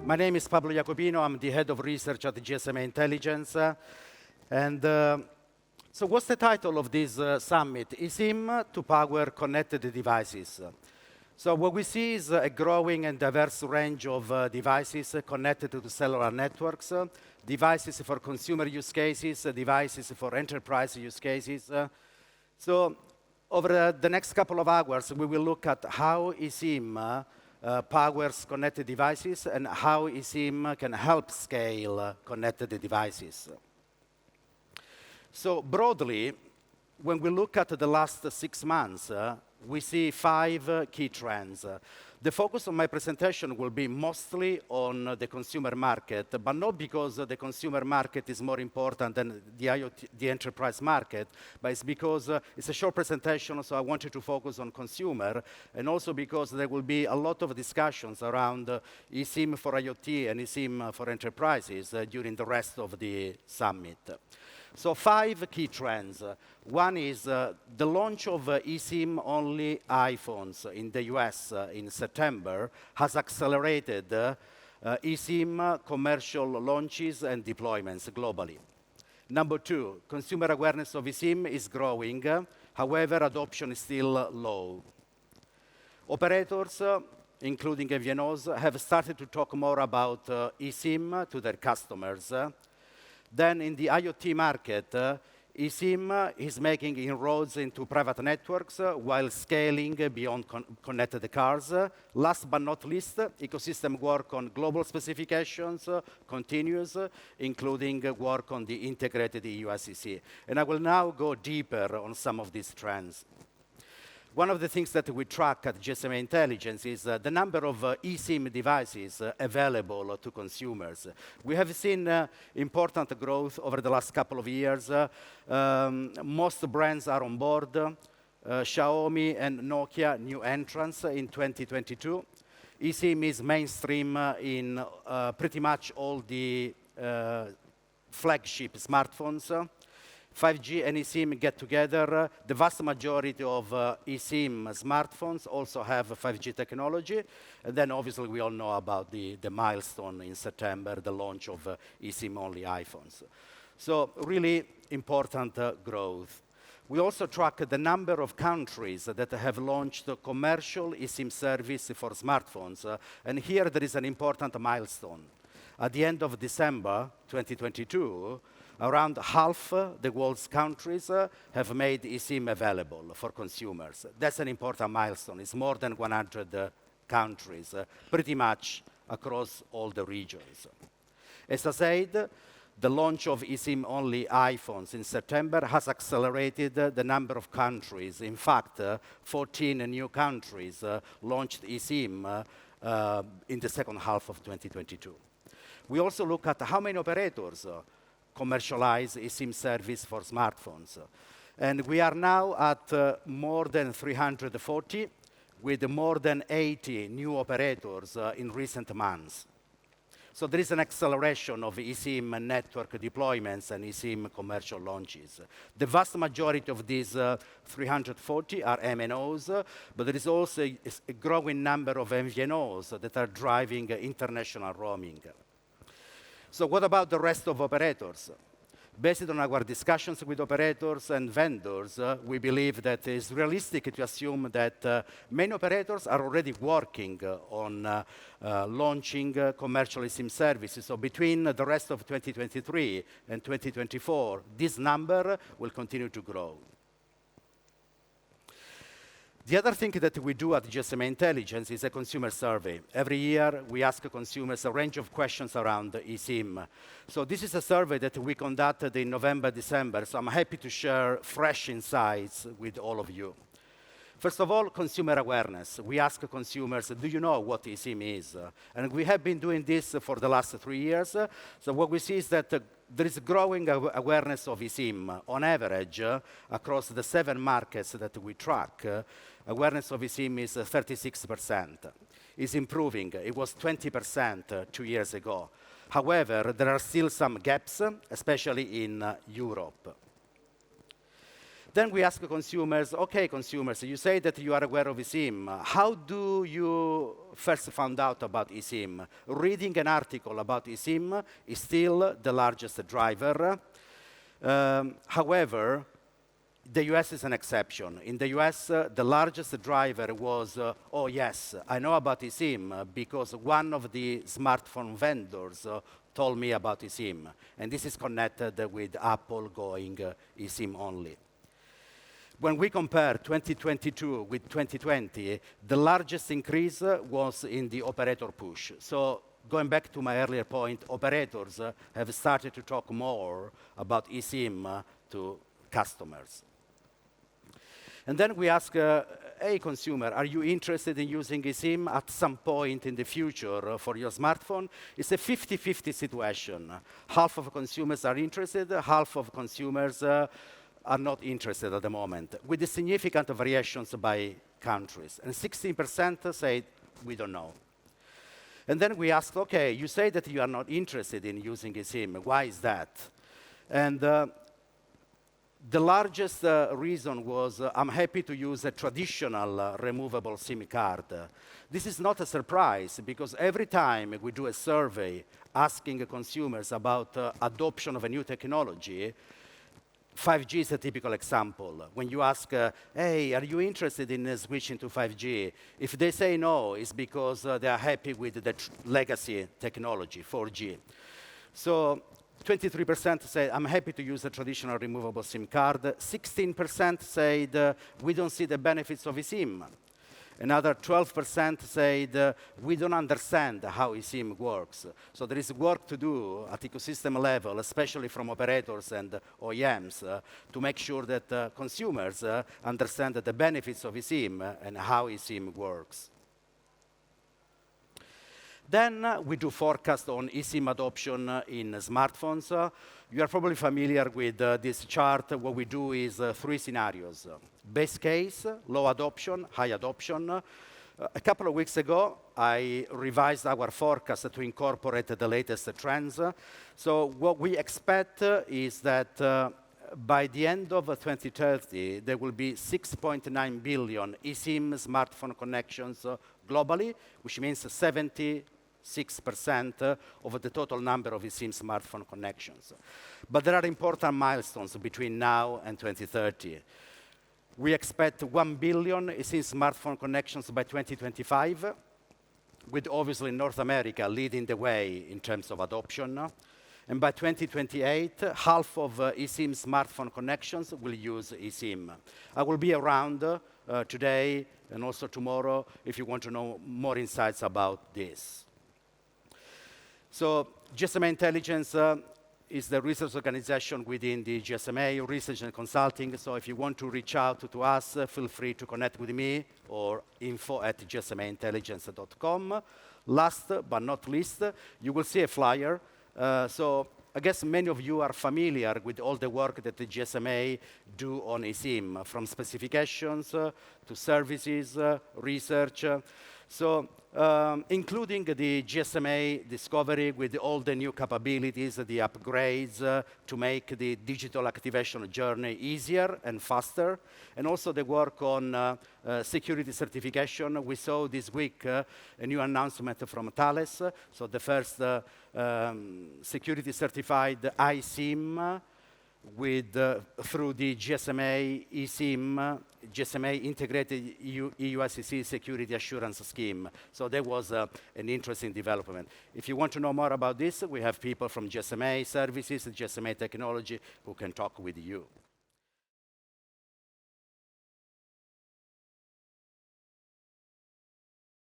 My name is Pablo Lacopino. I'm the head of research at the GSMA Intelligence. So what's the title of this summit? eSIM to power connected devices. So what we see is a growing and diverse range of devices connected to the cellular networks, devices for consumer use cases, devices for enterprise use cases. So over the next couple of hours, we will look at how eSIM powers connected devices and how eSIM can help scale connected devices. So broadly, when we look at the last 6 months, we see 5 key trends. The focus of my presentation will be mostly on the consumer market, but not because the consumer market is more important than the IoT, the enterprise market, but it's because it's a short presentation, so I wanted to focus on consumer, and also because there will be a lot of discussions around eSIM for IoT and eSIM for enterprises during the rest of the summit. So 5 key trends. One is the launch of eSIM-only iPhones in the US in September has accelerated eSIM commercial launches and deployments globally. Number 2, consumer awareness of eSIM is growing. However, adoption is still low. Operators, including MVNOs, have started to talk more about eSIM to their customers. Then in the IoT market, eSIM is making inroads into private networks while scaling beyond connected cars. Last but not least, ecosystem work on global specifications continues, including work on the integrated EU SEC. And I will now go deeper on some of these trends. One of the things that we track at GSMA Intelligence is the number of eSIM devices available to consumers. We have seen important growth over the last couple of years. Most brands are on board. Xiaomi and Nokia, new entrants in 2022. eSIM is mainstream in pretty much all the flagship smartphones. 5G and eSIM get together. The vast majority of eSIM smartphones also have 5G technology. And then obviously we all know about the milestone in September, the launch of eSIM-only iPhones. So really important growth. We also track the number of countries that have launched a commercial eSIM service for smartphones. And here there is an important milestone. At the end of December 2022, around half the world's countries have made eSIM available for consumers. That's an important milestone. It's more than 100 countries, pretty much across all the regions. As I said, the launch of eSIM-only iPhones in September has accelerated the number of countries. In fact, 14 new countries launched eSIM in the second half of 2022. We also look at how many operators commercialize eSIM service for smartphones. And we are now at more than 340, with more than 80 new operators in recent months. So there is an acceleration of eSIM network deployments and eSIM commercial launches. The vast majority of these 340 are MNOs, but there is also a growing number of MVNOs that are driving international roaming. So what about the rest of operators? Based on our discussions with operators and vendors, we believe that it's realistic to assume that many operators are already working on launching commercial eSIM services. So between the rest of 2023 and 2024, this number will continue to grow. The other thing that we do at GSMA Intelligence is a consumer survey. Every year, we ask consumers a range of questions around eSIM. So this is a survey that we conducted in November, December, so I'm happy to share fresh insights with all of you. First of all, consumer awareness. We ask consumers, do you know what eSIM is? And we have been doing this for the last 3 years. So what we see is that there is growing awareness of eSIM. On average, across the 7 markets that we track, awareness of eSIM is 36%. It's improving. It was 20% 2 years ago. However, there are still some gaps, especially in Europe. Then we ask the consumers, okay, consumers, you say that you are aware of eSIM. How do you first found out about eSIM? Reading an article about eSIM is still the largest driver. However, the US is an exception. In the US, the largest driver was, oh yes, I know about eSIM because one of the smartphone vendors told me about eSIM. And this is connected with Apple going eSIM only. When we compare 2022 with 2020, the largest increase was in the operator push. So going back to my earlier point, operators have started to talk more about eSIM to customers. And then we ask, hey, consumer, are you interested in using eSIM at some point in the future for your smartphone? It's a 50-50 situation. Half of consumers are interested, half of consumers are not interested at the moment, with the significant variations by countries. And 16% say, we don't know. And then we asked, okay, you say that you are not interested in using eSIM. Why is that? And the largest reason was, I'm happy to use a traditional removable SIM card. This is not a surprise, because every time we do a survey asking consumers about adoption of a new technology, 5G is a typical example. When you ask, hey, are you interested in switching to 5G? If they say no, it's because they are happy with the legacy technology, 4G. So 23% say, I'm happy to use a traditional removable SIM card. 16% said, we don't see the benefits of eSIM. Another 12% said, we don't understand how eSIM works. So there is work to do at ecosystem level, especially from operators and OEMs, to make sure that consumers understand the benefits of eSIM and how eSIM works. Then we do forecast on eSIM adoption in smartphones. You are probably familiar with this chart. What we do is 3 scenarios. Base case, low adoption, high adoption. A couple of weeks ago, I revised our forecast to incorporate the latest trends. So what we expect is that by the end of 2030, there will be 6.9 billion eSIM smartphone connections globally, which means 76% of the total number of eSIM smartphone connections. But there are important milestones between now and 2030. We expect 1 billion eSIM smartphone connections by 2025, with obviously North America leading the way in terms of adoption. And by 2028, half of eSIM smartphone connections will use eSIM. I will be around today and also tomorrow if you want to know more insights about this. So GSMA Intelligence is the research organization within the GSMA Research and Consulting. So if you want to reach out to us, feel free to connect with me or info@gsmaintelligence.com. Last but not least, you will see a flyer. So I guess many of you are familiar with all the work that the GSMA do on eSIM, from specifications to services, research. So including the GSMA Discovery with all the new capabilities, the upgrades to make the digital activation journey easier and faster, and also the work on security certification. We saw this week a new announcement from Thales, so the first security certified iSIM with through the GSMA eSIM, GSMA Integrated EUSCC Security Assurance Scheme. So that was an interesting development. If you want to know more about this, we have people from GSMA Services, GSMA Technology, who can talk with you.